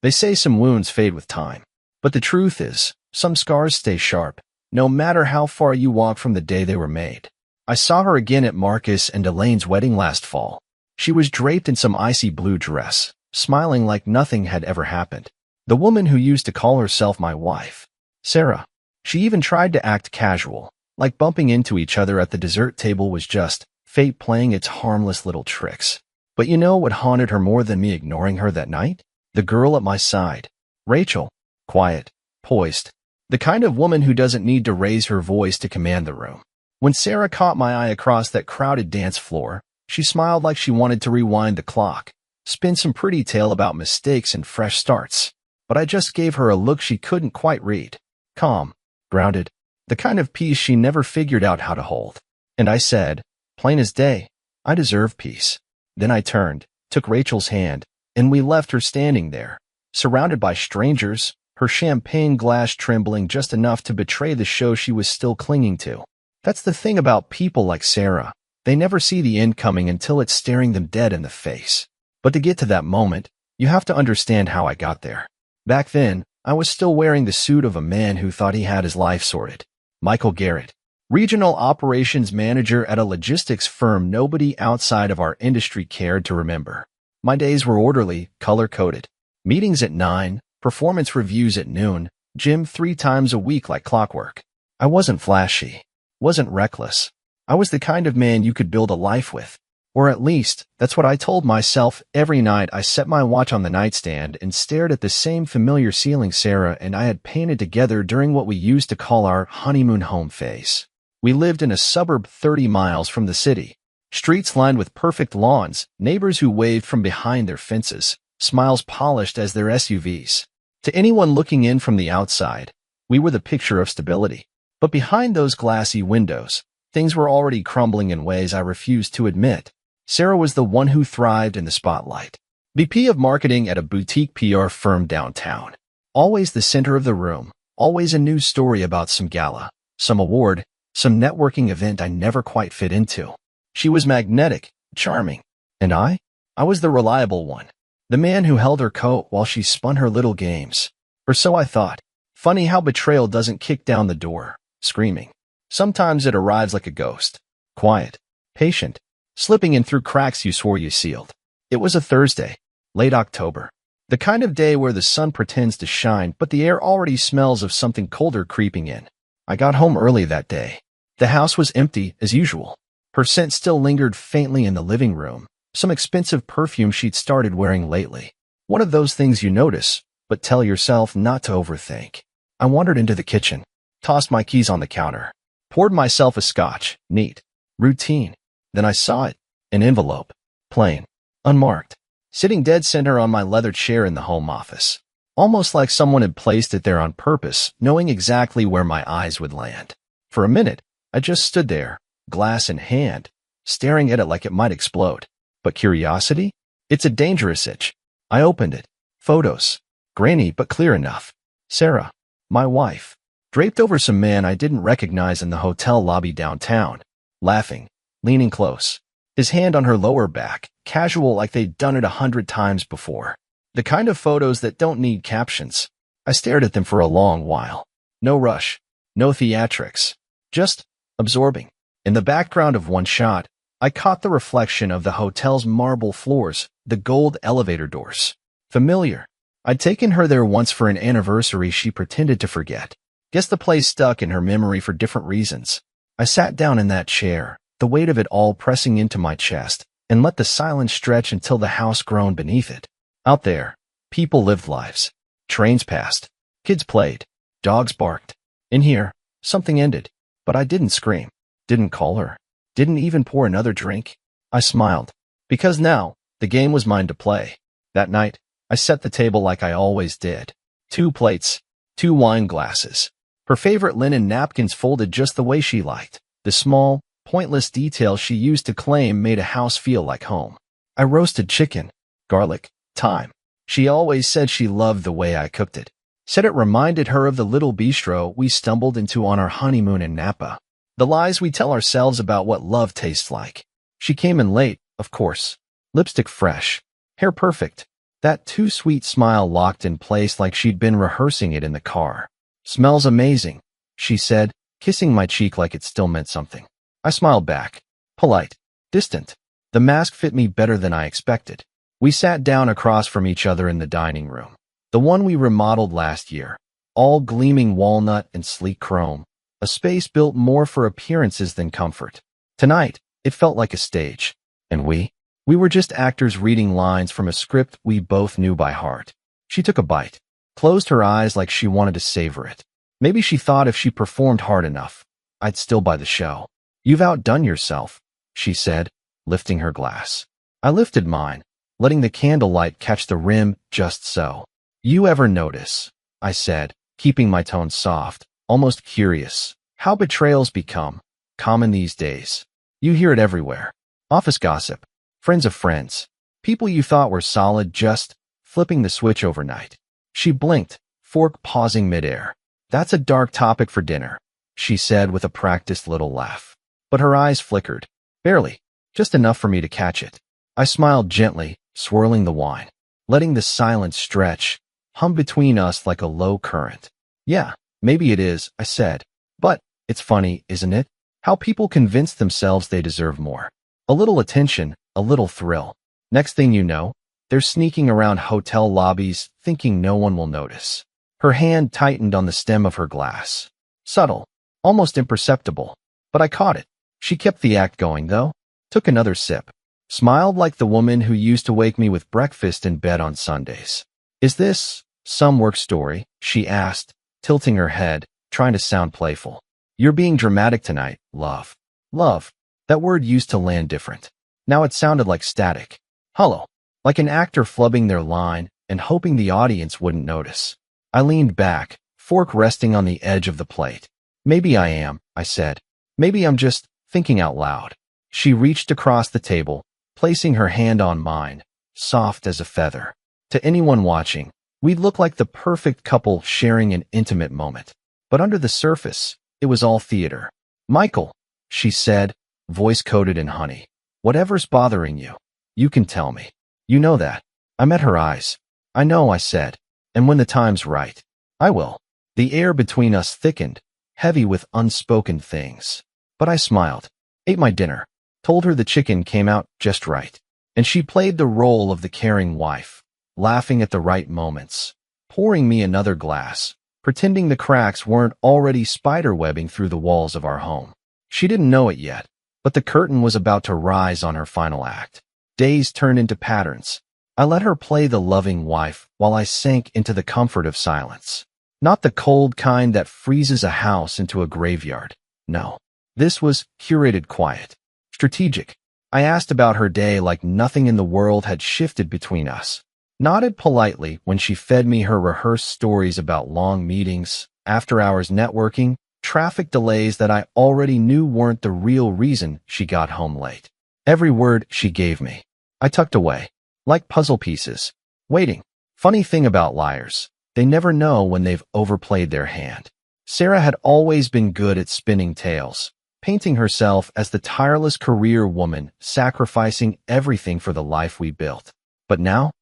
They say some wounds fade with time. But the truth is, some scars stay sharp, no matter how far you walk from the day they were made. I saw her again at Marcus and Elaine's wedding last fall. She was draped in some icy blue dress, smiling like nothing had ever happened. The woman who used to call herself my wife. Sarah. She even tried to act casual, like bumping into each other at the dessert table was just fate playing its harmless little tricks. But you know what haunted her more than me ignoring her that night? The girl at my side. Rachel. Quiet, poised. The kind of woman who doesn't need to raise her voice to command the room. When Sarah caught my eye across that crowded dance floor, she smiled like she wanted to rewind the clock, spin some pretty tale about mistakes and fresh starts. But I just gave her a look she couldn't quite read. Calm, grounded, the kind of peace she never figured out how to hold. And I said, plain as day, I deserve peace. Then I turned, took Rachel's hand, and we left her standing there, surrounded by strangers, her champagne glass trembling just enough to betray the show she was still clinging to. That's the thing about people like Sarah. They never see the end coming until it's staring them dead in the face. But to get to that moment, you have to understand how I got there. Back then, I was still wearing the suit of a man who thought he had his life sorted. Michael Garrett, regional operations manager at a logistics firm nobody outside of our industry cared to remember. My days were orderly, color-coded. Meetings at 9, performance reviews at noon, gym 3 times a week like clockwork. I wasn't flashy, wasn't reckless. I was the kind of man you could build a life with. Or at least, that's what I told myself every night. I set my watch on the nightstand and stared at the same familiar ceiling Sarah and I had painted together during what we used to call our honeymoon home phase. We lived in a suburb 30 miles from the city. Streets lined with perfect lawns, neighbors who waved from behind their fences, smiles polished as their SUVs. To anyone looking in from the outside, we were the picture of stability. But behind those glassy windows, things were already crumbling in ways I refused to admit. Sarah was the one who thrived in the spotlight. VP of marketing at a boutique PR firm downtown. Always the center of the room, always a news story about some gala, some award, some networking event I never quite fit into. She was magnetic, charming. And I was the reliable one. The man who held her coat while she spun her little games. Or so I thought. Funny how betrayal doesn't kick down the door, screaming. Sometimes it arrives like a ghost. Quiet, patient, slipping in through cracks you swore you sealed. It was a Thursday, late October. The kind of day where the sun pretends to shine, but the air already smells of something colder creeping in. I got home early that day. The house was empty, as usual. Her scent still lingered faintly in the living room, some expensive perfume she'd started wearing lately. One of those things you notice, but tell yourself not to overthink. I wandered into the kitchen, tossed my keys on the counter, poured myself a scotch, neat, routine. Then I saw it, an envelope, plain, unmarked, sitting dead center on my leather chair in the home office. Almost like someone had placed it there on purpose, knowing exactly where my eyes would land. For a minute, I just stood there, glass in hand, staring at it like it might explode. But curiosity? It's a dangerous itch. I opened it. Photos. Grainy but clear enough. Sarah, my wife, draped over some man I didn't recognize in the hotel lobby downtown, laughing, leaning close, his hand on her lower back, casual like they'd done it 100 times before. The kind of photos that don't need captions. I stared at them for a long while. No rush, no theatrics, just absorbing. In the background of one shot, I caught the reflection of the hotel's marble floors, the gold elevator doors. Familiar. I'd taken her there once for an anniversary she pretended to forget. Guess the place stuck in her memory for different reasons. I sat down in that chair, the weight of it all pressing into my chest, and let the silence stretch until the house groaned beneath it. Out there, people lived lives. Trains passed. Kids played. Dogs barked. In here, something ended. But I didn't scream. Didn't call her. Didn't even pour another drink. I smiled. Because now, the game was mine to play. That night, I set the table like I always did. 2 plates, 2 wine glasses. Her favorite linen napkins folded just the way she liked. The small, pointless details she used to claim made a house feel like home. I roasted chicken, garlic, thyme. She always said she loved the way I cooked it. Said it reminded her of the little bistro we stumbled into on our honeymoon in Napa. The lies we tell ourselves about what love tastes like. She came in late, of course. Lipstick fresh. Hair perfect. That too sweet smile locked in place like she'd been rehearsing it in the car. "Smells amazing," she said, kissing my cheek like it still meant something. I smiled back. Polite. Distant. The mask fit me better than I expected. We sat down across from each other in the dining room. The one we remodeled last year. All gleaming walnut and sleek chrome. A space built more for appearances than comfort. Tonight, it felt like a stage. And we were just actors reading lines from a script we both knew by heart. She took a bite, closed her eyes like she wanted to savor it. Maybe she thought if she performed hard enough, I'd still buy the show. "You've outdone yourself," she said, lifting her glass. I lifted mine, letting the candlelight catch the rim just so. "You ever notice," I said, keeping my tone soft, almost curious, "how betrayals become common these days? You hear it everywhere. Office gossip. Friends of friends. People you thought were solid just flipping the switch overnight." She blinked, fork pausing midair. "That's a dark topic for dinner," she said with a practiced little laugh. But her eyes flickered. Barely. Just enough for me to catch it. I smiled gently, swirling the wine, letting the silence stretch, hum between us like a low current. "Yeah, maybe it is," I said. "But it's funny, isn't it? How people convince themselves they deserve more. A little attention, a little thrill. Next thing you know, they're sneaking around hotel lobbies thinking no one will notice." Her hand tightened on the stem of her glass. Subtle, almost imperceptible, but I caught it. She kept the act going, though. Took another sip. Smiled like the woman who used to wake me with breakfast in bed on Sundays. "Is this some work story?" she asked, tilting her head, trying to sound playful. "You're being dramatic tonight, love." Love. That word used to land different. Now it sounded like static. Hollow. Like an actor flubbing their line and hoping the audience wouldn't notice. I leaned back, fork resting on the edge of the plate. "Maybe I am," I said. "Maybe I'm just thinking out loud." She reached across the table, placing her hand on mine, soft as a feather. To anyone watching, we'd look like the perfect couple sharing an intimate moment. But under the surface, it was all theater. "Michael," she said, voice coated in honey. "Whatever's bothering you, you can tell me. You know that." I met her eyes. "I know," I said. "And when the time's right, I will." The air between us thickened, heavy with unspoken things. But I smiled, ate my dinner, told her the chicken came out just right. And she played the role of the caring wife, laughing at the right moments, pouring me another glass, pretending the cracks weren't already spiderwebbing through the walls of our home. She didn't know it yet, but the curtain was about to rise on her final act. Days turned into patterns. I let her play the loving wife while I sank into the comfort of silence. Not the cold kind that freezes a house into a graveyard. No. This was curated quiet. Strategic. I asked about her day like nothing in the world had shifted between us. Nodded politely when she fed me her rehearsed stories about long meetings, after-hours networking, traffic delays that I already knew weren't the real reason she got home late. Every word she gave me, I tucked away, like puzzle pieces, waiting. Funny thing about liars, they never know when they've overplayed their hand. Sarah had always been good at spinning tales, painting herself as the tireless career woman, sacrificing everything for the life we built. But now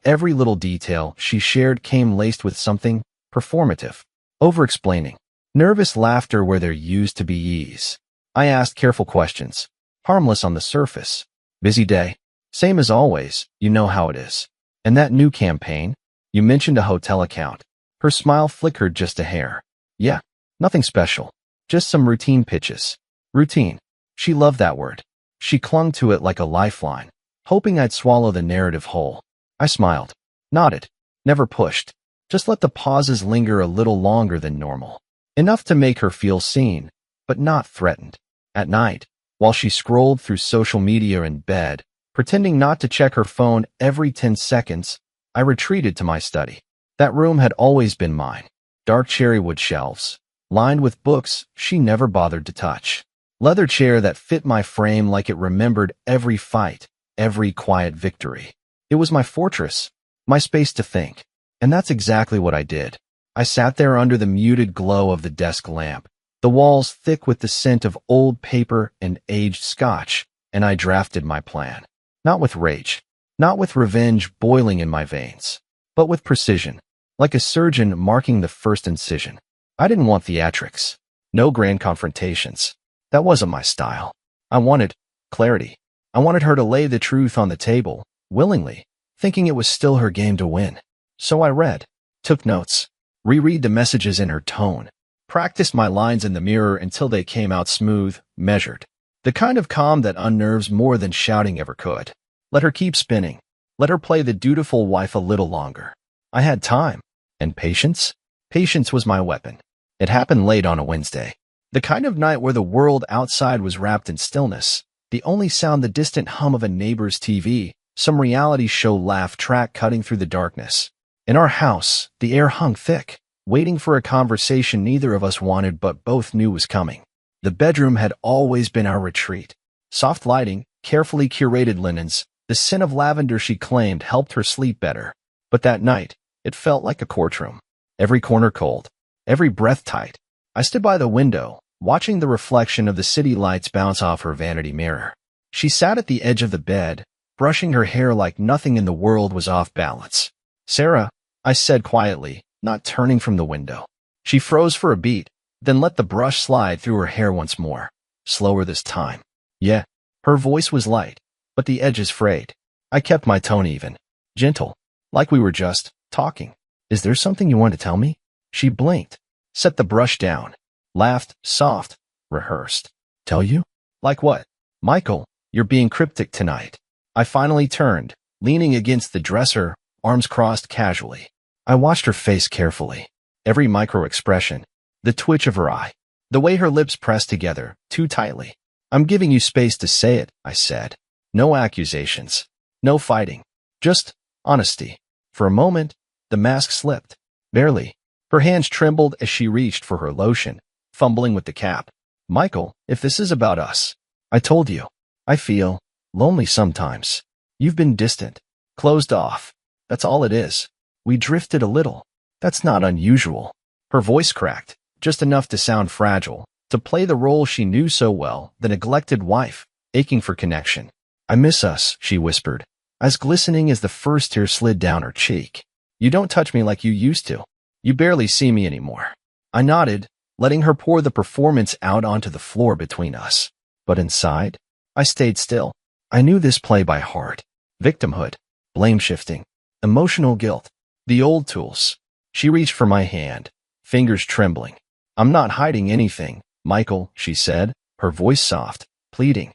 every little detail she shared came laced with something performative, over-explaining, nervous laughter where there used to be ease. I asked careful questions, harmless on the surface. "Busy day?" "Same as always, you know how it is." "And that new campaign? You mentioned a hotel account." Her smile flickered just a hair. "Yeah, nothing special. Just some routine pitches." Routine. She loved that word. She clung to it like a lifeline, hoping I'd swallow the narrative whole. I smiled, nodded, never pushed. Just let the pauses linger a little longer than normal. Enough to make her feel seen, but not threatened. At night, while she scrolled through social media in bed, pretending not to check her phone every 10 seconds, I retreated to my study. That room had always been mine. Dark cherrywood shelves, lined with books she never bothered to touch. Leather chair that fit my frame like it remembered every fight, every quiet victory. It was my fortress, my space to think. And that's exactly what I did. I sat there under the muted glow of the desk lamp, the walls thick with the scent of old paper and aged scotch, and I drafted my plan. Not with rage, Not with revenge boiling in my veins, but with precision, like a surgeon marking the first incision. I didn't want theatrics. No grand confrontations. That wasn't my style. I wanted clarity. I wanted her to lay the truth on the table, willingly, thinking it was still her game to win. So I read, took notes, reread the messages in her tone, practiced my lines in the mirror until they came out smooth, measured. The kind of calm that unnerves more than shouting ever could. Let her keep spinning. Let her play the dutiful wife a little longer. I had time. And patience? Patience was my weapon. It happened late on a Wednesday. The kind of night where the world outside was wrapped in stillness. The only sound the distant hum of a neighbor's TV, some reality show laugh track cutting through the darkness. In our house, the air hung thick, waiting for a conversation neither of us wanted but both knew was coming. The bedroom had always been our retreat. Soft lighting, carefully curated linens, the scent of lavender she claimed helped her sleep better. But that night, it felt like a courtroom. Every corner cold, every breath tight. I stood by the window, watching the reflection of the city lights bounce off her vanity mirror. She sat at the edge of the bed, brushing her hair like nothing in the world was off balance. "Sarah," I said quietly, not turning from the window. She froze for a beat, then let the brush slide through her hair once more, slower this time. Yeah, her voice was light, but the edges frayed. I kept my tone even, gentle, like we were just talking. "Is there something you want to tell me?" She blinked, set the brush down, laughed, soft, rehearsed. "Tell you? Like what?" "Michael, you're being cryptic tonight." I finally turned, leaning against the dresser, arms crossed casually. I watched her face carefully. Every micro-expression, the twitch of her eye, the way her lips pressed together, too tightly. "I'm giving you space to say it," I said. "No accusations. No fighting. Just honesty." For a moment, the mask slipped. Barely. Her hands trembled as she reached for her lotion, fumbling with the cap. "Michael, if this is about us, I told you. I feel lonely sometimes. You've been distant, closed off. That's all it is. We drifted a little. That's not unusual." Her voice cracked, just enough to sound fragile, to play the role she knew so well, the neglected wife, aching for connection. "I miss us," she whispered, eyes glistening as the first tear slid down her cheek. "You don't touch me like you used to. You barely see me anymore." I nodded, letting her pour the performance out onto the floor between us. But inside, I stayed still. I knew this play by heart. Victimhood, blame-shifting, emotional guilt, the old tools. She reached for my hand, fingers trembling. "I'm not hiding anything, Michael," she said, her voice soft, pleading.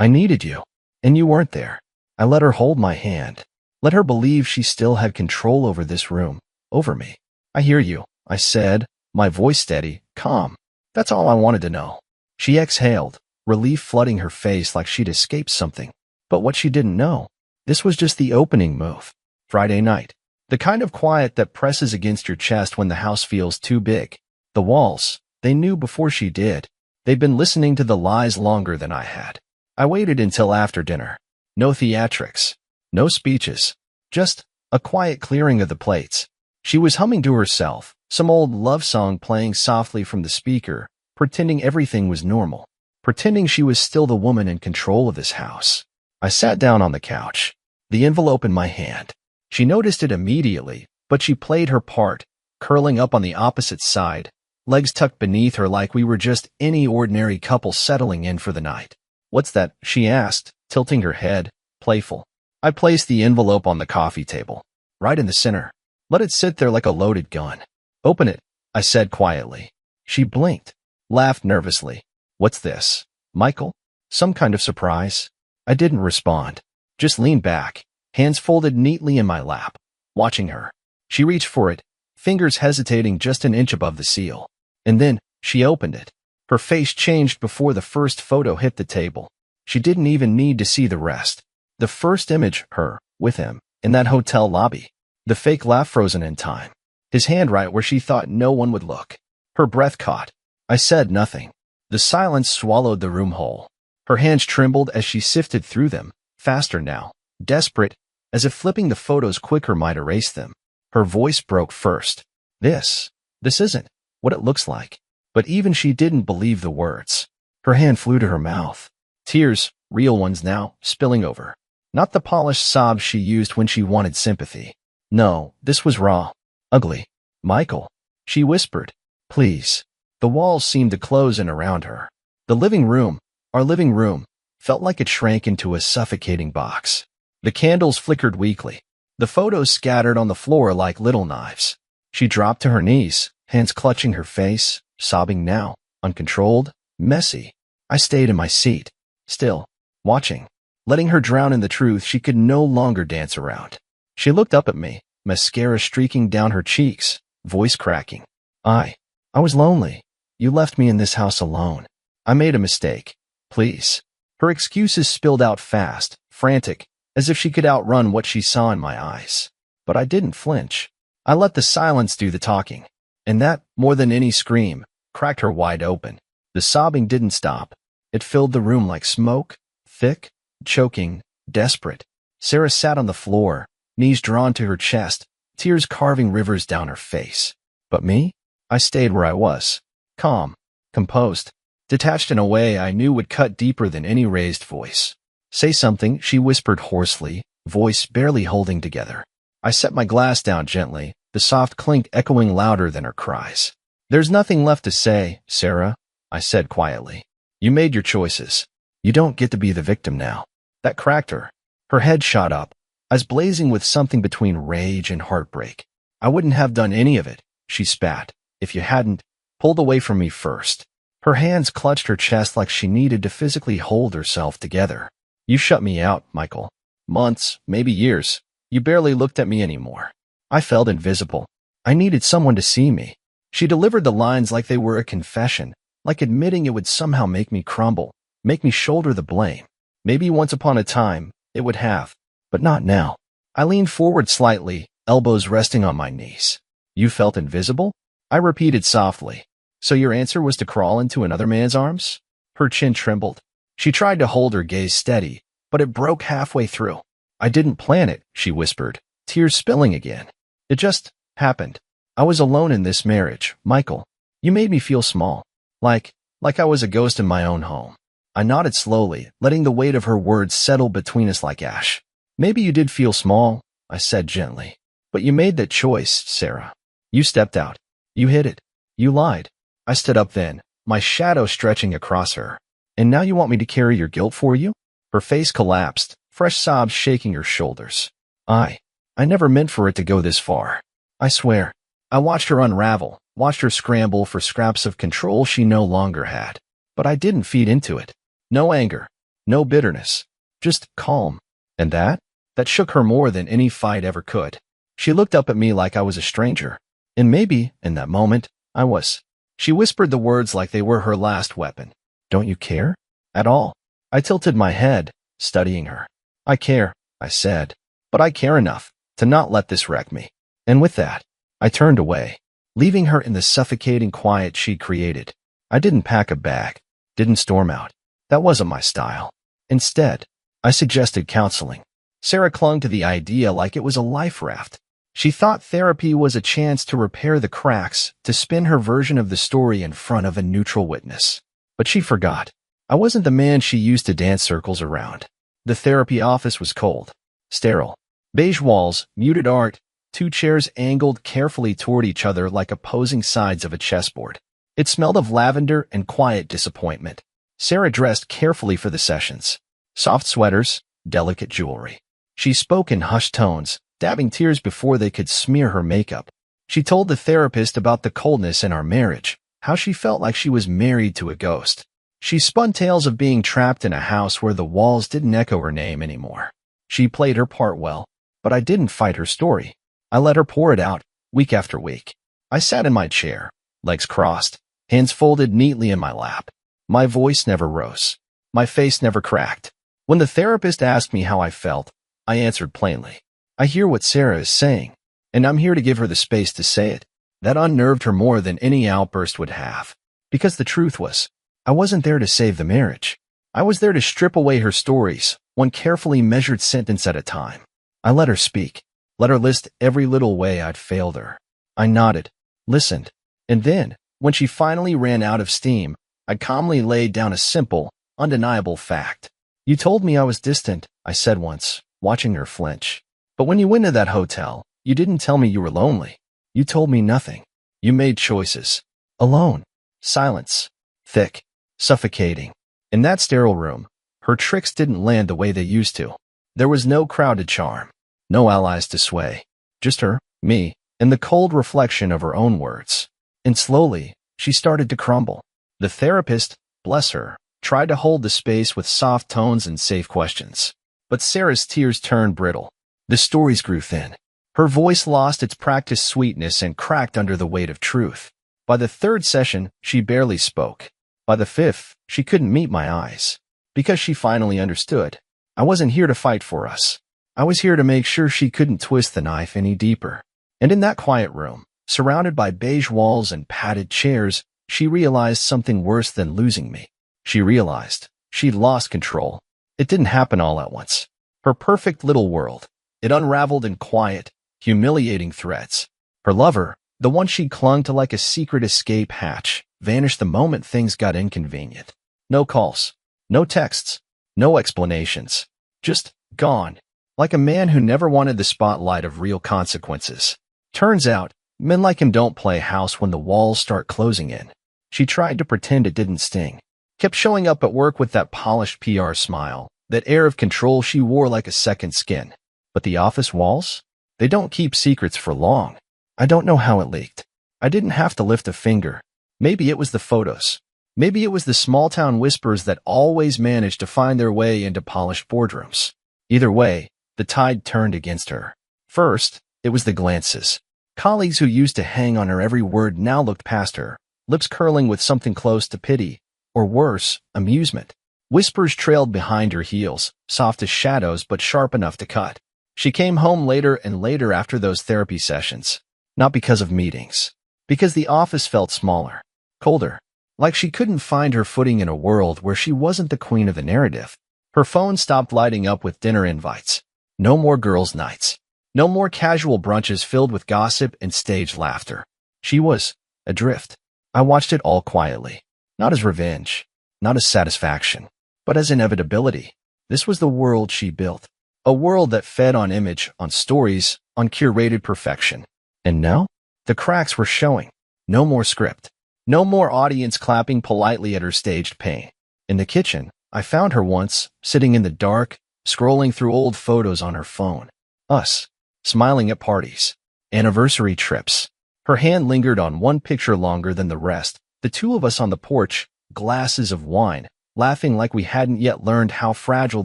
I needed you, and you weren't there." I let her hold my hand, let her believe she still had control over this room, over me. "I hear you," I said, my voice steady, calm. "That's all I wanted to know." She exhaled, relief flooding her face like she'd escaped something. But what she didn't know, this was just the opening move. Friday night. The kind of quiet that presses against your chest when the house feels too big. The walls, they knew before she did. They'd been listening to the lies longer than I had. I waited until after dinner. No theatrics, no speeches, just a quiet clearing of the plates. She was humming to herself, some old love song playing softly from the speaker, pretending everything was normal, pretending she was still the woman in control of this house. I sat down on the couch, the envelope in my hand. She noticed it immediately, but she played her part, curling up on the opposite side, legs tucked beneath her like we were just any ordinary couple settling in for the night. "What's that?" she asked, tilting her head, playful. I placed the envelope on the coffee table, right in the center. Let it sit there like a loaded gun. "Open it," I said quietly. She blinked, laughed nervously. "What's this, Michael? Some kind of surprise?" I didn't respond, just leaned back, hands folded neatly in my lap, watching her. She reached for it, fingers hesitating just an inch above the seal. And then, she opened it. Her face changed before the first photo hit the table. She didn't even need to see the rest. The first image, her, with him, in that hotel lobby. The fake laugh frozen in time. His hand right where she thought no one would look. Her breath caught. I said nothing. The silence swallowed the room whole. Her hands trembled as she sifted through them, faster now, desperate, as if flipping the photos quicker might erase them. Her voice broke first. This isn't what it looks like." But even she didn't believe the words. Her hand flew to her mouth. Tears, real ones now, spilling over. Not the polished sobs she used when she wanted sympathy. No, this was raw. Ugly. Michael, she whispered. Please. The walls seemed to close in around her. The living room, our living room, felt like it shrank into a suffocating box. The candles flickered weakly. The photos scattered on the floor like little knives. She dropped to her knees, hands clutching her face, sobbing now, uncontrolled, messy. I stayed in my seat, still, watching, letting her drown in the truth she could no longer dance around. She looked up at me, mascara streaking down her cheeks, voice cracking. I was lonely. You left me in this house alone. I made a mistake. Please. Her excuses spilled out fast, frantic, as if she could outrun what she saw in my eyes. But I didn't flinch. I let the silence do the talking. And that, more than any scream, cracked her wide open. The sobbing didn't stop. It filled the room like smoke, thick, choking, desperate. Sarah sat on the floor, knees drawn to her chest, tears carving rivers down her face. But me? I stayed where I was. Calm, composed, detached in a way I knew would cut deeper than any raised voice. Say something, she whispered hoarsely, voice barely holding together. I set my glass down gently, the soft clink echoing louder than her cries. There's nothing left to say, Sarah, I said quietly. You made your choices. You don't get to be the victim now. That cracked her. Her head shot up, eyes blazing with something between rage and heartbreak. I wouldn't have done any of it, she spat, if you hadn't pulled away from me first. Her hands clutched her chest like she needed to physically hold herself together. You shut me out, Michael. Months, maybe years. You barely looked at me anymore. I felt invisible. I needed someone to see me. She delivered the lines like they were a confession, like admitting it would somehow make me crumble, make me shoulder the blame. Maybe once upon a time, it would have, but not now. I leaned forward slightly, elbows resting on my knees. You felt invisible? I repeated softly. So your answer was to crawl into another man's arms? Her chin trembled. She tried to hold her gaze steady, but it broke halfway through. I didn't plan it, she whispered, tears spilling again. It just happened. I was alone in this marriage, Michael. You made me feel small. Like I was a ghost in my own home. I nodded slowly, letting the weight of her words settle between us like ash. Maybe you did feel small, I said gently. But you made that choice, Sarah. You stepped out. You hid it. You lied. I stood up then, my shadow stretching across her. And now you want me to carry your guilt for you? Her face collapsed, fresh sobs shaking her shoulders. I never meant for it to go this far. I swear. I watched her unravel, watched her scramble for scraps of control she no longer had. But I didn't feed into it. No anger, no bitterness, just calm. And that shook her more than any fight ever could. She looked up at me like I was a stranger. And maybe, in that moment, I was. She whispered the words like they were her last weapon. Don't you care? At all. I tilted my head, studying her. I care, I said. But I care enough to not let this wreck me. And with that, I turned away, leaving her in the suffocating quiet she created. I didn't pack a bag, didn't storm out. That wasn't my style. Instead, I suggested counseling. Sarah clung to the idea like it was a life raft. She thought therapy was a chance to repair the cracks, to spin her version of the story in front of a neutral witness. But she forgot. I wasn't the man she used to dance circles around. The therapy office was cold, sterile. Beige walls, muted art, two chairs angled carefully toward each other like opposing sides of a chessboard. It smelled of lavender and quiet disappointment. Sarah dressed carefully for the sessions. Soft sweaters, delicate jewelry. She spoke in hushed tones, dabbing tears before they could smear her makeup. She told the therapist about the coldness in our marriage, how she felt like she was married to a ghost. She spun tales of being trapped in a house where the walls didn't echo her name anymore. She played her part well, but I didn't fight her story. I let her pour it out, week after week. I sat in my chair, legs crossed, hands folded neatly in my lap. My voice never rose. My face never cracked. When the therapist asked me how I felt, I answered plainly. I hear what Sarah is saying, and I'm here to give her the space to say it. That unnerved her more than any outburst would have. Because the truth was, I wasn't there to save the marriage. I was there to strip away her stories, one carefully measured sentence at a time. I let her speak, let her list every little way I'd failed her. I nodded, listened, and then, when she finally ran out of steam, I calmly laid down a simple, undeniable fact. You told me I was distant, I said once, watching her flinch. But when you went to that hotel, you didn't tell me you were lonely. You told me nothing. You made choices. Alone. Silence. Thick. Suffocating. In that sterile room, her tricks didn't land the way they used to. There was no crowd to charm. No allies to sway. Just her, me, and the cold reflection of her own words. And slowly, she started to crumble. The therapist, bless her, tried to hold the space with soft tones and safe questions. But Sarah's tears turned brittle. The stories grew thin. Her voice lost its practiced sweetness and cracked under the weight of truth. By the third session, she barely spoke. By the fifth, she couldn't meet my eyes. Because she finally understood. I wasn't here to fight for us. I was here to make sure she couldn't twist the knife any deeper. And in that quiet room, surrounded by beige walls and padded chairs, she realized something worse than losing me. She realized she'd lost control. It didn't happen all at once. Her perfect little world. It unraveled in quiet, humiliating threats. Her lover, the one she clung to like a secret escape hatch, vanished the moment things got inconvenient. No calls. No texts. No explanations. Just gone. Like a man who never wanted the spotlight of real consequences. Turns out, men like him don't play house when the walls start closing in. She tried to pretend it didn't sting. Kept showing up at work with that polished PR smile, that air of control she wore like a second skin. But the office walls? They don't keep secrets for long. I don't know how it leaked. I didn't have to lift a finger. Maybe it was the photos. Maybe it was the small-town whispers that always managed to find their way into polished boardrooms. Either way, the tide turned against her. First, it was the glances. Colleagues who used to hang on her every word now looked past her, lips curling with something close to pity, or worse, amusement. Whispers trailed behind her heels, soft as shadows but sharp enough to cut. She came home later and later after those therapy sessions. Not because of meetings. Because the office felt smaller. Colder. Like she couldn't find her footing in a world where she wasn't the queen of the narrative. Her phone stopped lighting up with dinner invites. No more girls' nights. No more casual brunches filled with gossip and staged laughter. She was adrift. I watched it all quietly. Not as revenge. Not as satisfaction. But as inevitability. This was the world she built. A world that fed on image, on stories, on curated perfection. And now? The cracks were showing. No more script. No more audience clapping politely at her staged pain. In the kitchen, I found her once, sitting in the dark, scrolling through old photos on her phone. Us. Smiling at parties. Anniversary trips. Her hand lingered on one picture longer than the rest. The two of us on the porch, glasses of wine, laughing like we hadn't yet learned how fragile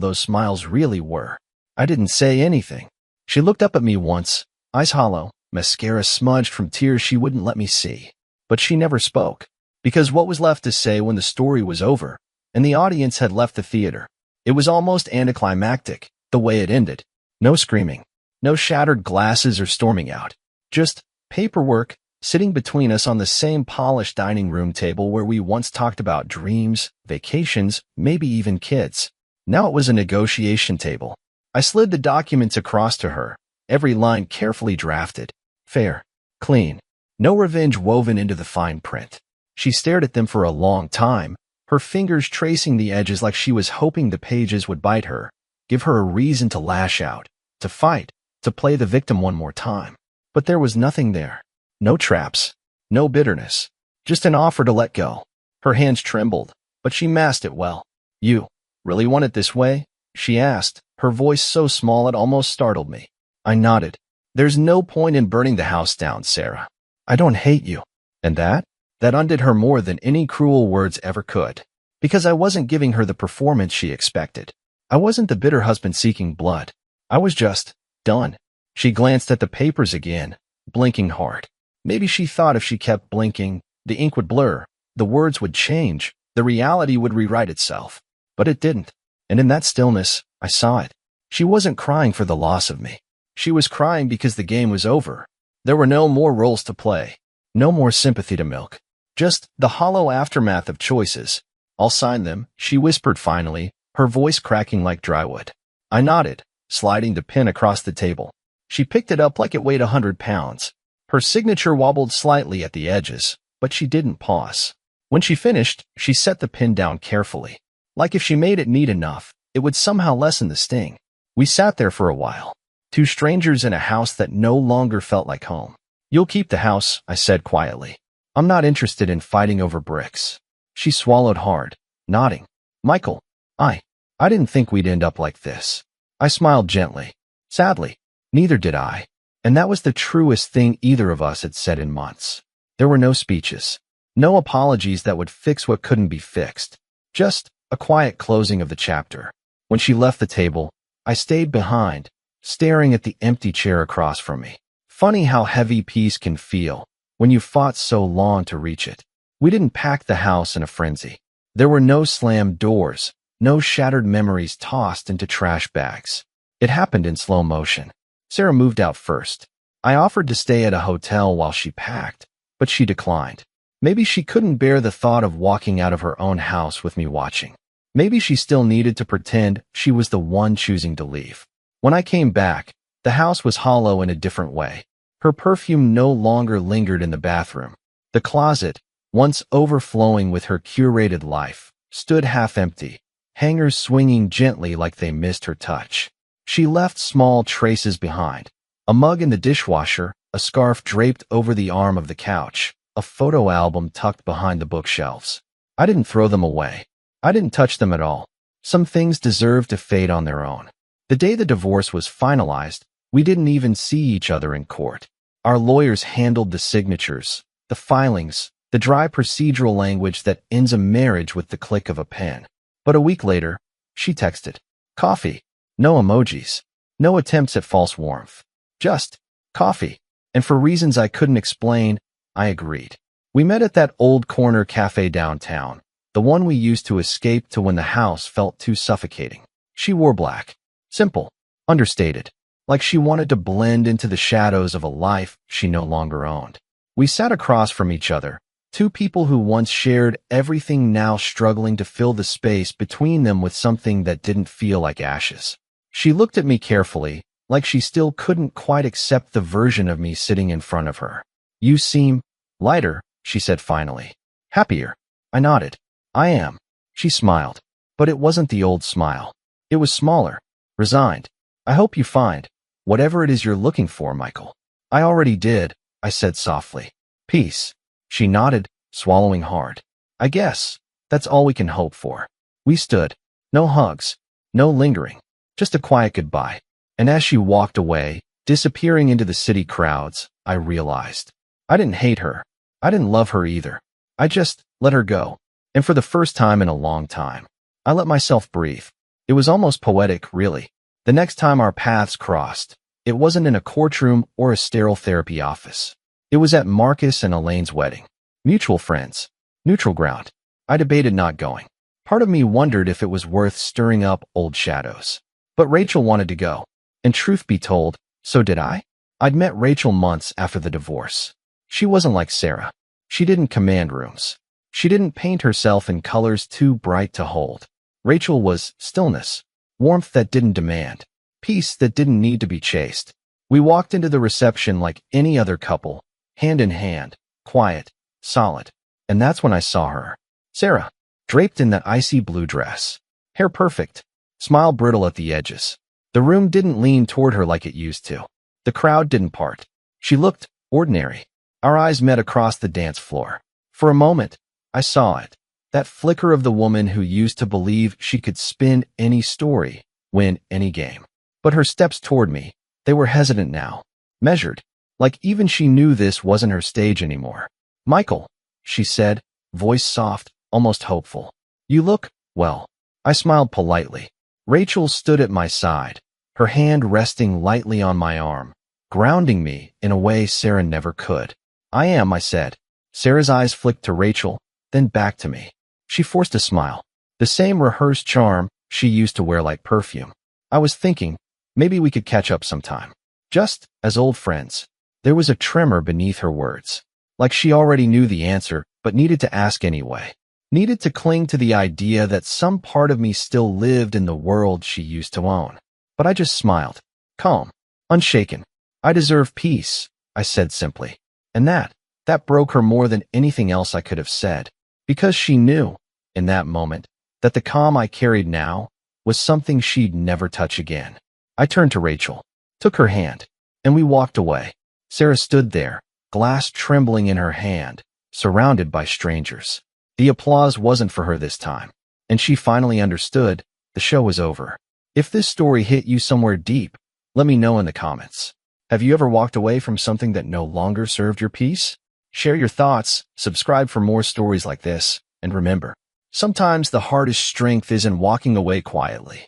those smiles really were. I didn't say anything. She looked up at me once, eyes hollow, mascara smudged from tears she wouldn't let me see. But she never spoke. Because what was left to say when the story was over, and the audience had left the theater? It was almost anticlimactic, the way it ended. No screaming. No shattered glasses or storming out. Just paperwork, sitting between us on the same polished dining room table where we once talked about dreams, vacations, maybe even kids. Now it was a negotiation table. I slid the documents across to her, every line carefully drafted. Fair. Clean. No revenge woven into the fine print. She stared at them for a long time, her fingers tracing the edges like she was hoping the pages would bite her, give her a reason to lash out, to fight, to play the victim one more time. But there was nothing there. No traps. No bitterness. Just an offer to let go. Her hands trembled, but she masked it well. You really want it this way? She asked, her voice so small it almost startled me. I nodded. There's no point in burning the house down, Sarah. I don't hate you. And that undid her more than any cruel words ever could. Because I wasn't giving her the performance she expected. I wasn't the bitter husband seeking blood. I was just done. She glanced at the papers again, blinking hard. Maybe she thought if she kept blinking, the ink would blur, the words would change, the reality would rewrite itself. But it didn't. And in that stillness, I saw it. She wasn't crying for the loss of me. She was crying because the game was over. There were no more roles to play. No more sympathy to milk. Just the hollow aftermath of choices. I'll sign them, she whispered finally, her voice cracking like drywood. I nodded, sliding the pen across the table. She picked it up like it weighed 100 pounds. Her signature wobbled slightly at the edges, but she didn't pause. When she finished, she set the pen down carefully. Like if she made it neat enough, it would somehow lessen the sting. We sat there for a while, two strangers in a house that no longer felt like home. "You'll keep the house," I said quietly. "I'm not interested in fighting over bricks." She swallowed hard, nodding. "Michael, I didn't think we'd end up like this." I smiled gently. Sadly, neither did I. And that was the truest thing either of us had said in months. There were no speeches, no apologies that would fix what couldn't be fixed. Just a quiet closing of the chapter. When she left the table, I stayed behind, staring at the empty chair across from me. Funny how heavy peace can feel when you fought so long to reach it. We didn't pack the house in a frenzy. There were no slammed doors, no shattered memories tossed into trash bags. It happened in slow motion. Sarah moved out first. I offered to stay at a hotel while she packed, but she declined. Maybe she couldn't bear the thought of walking out of her own house with me watching. Maybe she still needed to pretend she was the one choosing to leave. When I came back, the house was hollow in a different way. Her perfume no longer lingered in the bathroom. The closet, once overflowing with her curated life, stood half empty, hangers swinging gently like they missed her touch. She left small traces behind. A mug in the dishwasher, a scarf draped over the arm of the couch, a photo album tucked behind the bookshelves. I didn't throw them away. I didn't touch them at all. Some things deserved to fade on their own. The day the divorce was finalized, we didn't even see each other in court. Our lawyers handled the signatures, the filings, the dry procedural language that ends a marriage with the click of a pen. But a week later, she texted, "Coffee." No emojis. No attempts at false warmth. Just coffee. And for reasons I couldn't explain, I agreed. We met at that old corner cafe downtown, the one we used to escape to when the house felt too suffocating. She wore black. Simple. Understated. Like she wanted to blend into the shadows of a life she no longer owned. We sat across from each other, two people who once shared everything now struggling to fill the space between them with something that didn't feel like ashes. She looked at me carefully, like she still couldn't quite accept the version of me sitting in front of her. "You seem lighter," she said finally. "Happier." I nodded. "I am." She smiled. But it wasn't the old smile. It was smaller, resigned. "I hope you find whatever it is you're looking for, Michael." "I already did," I said softly. "Peace." She nodded, swallowing hard. "I guess that's all we can hope for." We stood. No hugs. No lingering. Just a quiet goodbye. And as she walked away, disappearing into the city crowds, I realized I didn't hate her. I didn't love her either. I just let her go. And for the first time in a long time, I let myself breathe. It was almost poetic, really. The next time our paths crossed, it wasn't in a courtroom or a sterile therapy office. It was at Marcus and Elaine's wedding. Mutual friends. Neutral ground. I debated not going. Part of me wondered if it was worth stirring up old shadows. But Rachel wanted to go. And truth be told, so did I. I'd met Rachel months after the divorce. She wasn't like Sarah. She didn't command rooms. She didn't paint herself in colors too bright to hold. Rachel was stillness, warmth that didn't demand, peace that didn't need to be chased. We walked into the reception like any other couple, hand in hand, quiet, solid. And that's when I saw her. Sarah, draped in that icy blue dress. Hair perfect. Smile brittle at the edges. The room didn't lean toward her like it used to. The crowd didn't part. She looked ordinary. Our eyes met across the dance floor. For a moment, I saw it. That flicker of the woman who used to believe she could spin any story, win any game. But her steps toward me, they were hesitant now. Measured. Like even she knew this wasn't her stage anymore. "Michael," she said, voice soft, almost hopeful. "You look, well." I smiled politely. Rachel stood at my side, her hand resting lightly on my arm, grounding me in a way Sarah never could. "I am," I said. Sarah's eyes flicked to Rachel, then back to me. She forced a smile, the same rehearsed charm she used to wear like perfume. I was thinking, maybe we could catch up sometime. Just as old friends. There was a tremor beneath her words. Like she already knew the answer, but needed to ask anyway. Needed to cling to the idea that some part of me still lived in the world she used to own. But I just smiled. Calm. Unshaken. "I deserve peace," I said simply. And that broke her more than anything else I could have said. Because she knew, in that moment, that the calm I carried now was something she'd never touch again. I turned to Rachel, took her hand, and we walked away. Sarah stood there, glass trembling in her hand, surrounded by strangers. The applause wasn't for her this time, and she finally understood the show was over. If this story hit you somewhere deep, let me know in the comments. Have you ever walked away from something that no longer served your peace? Share your thoughts, subscribe for more stories like this, and remember, sometimes the hardest strength is in walking away quietly.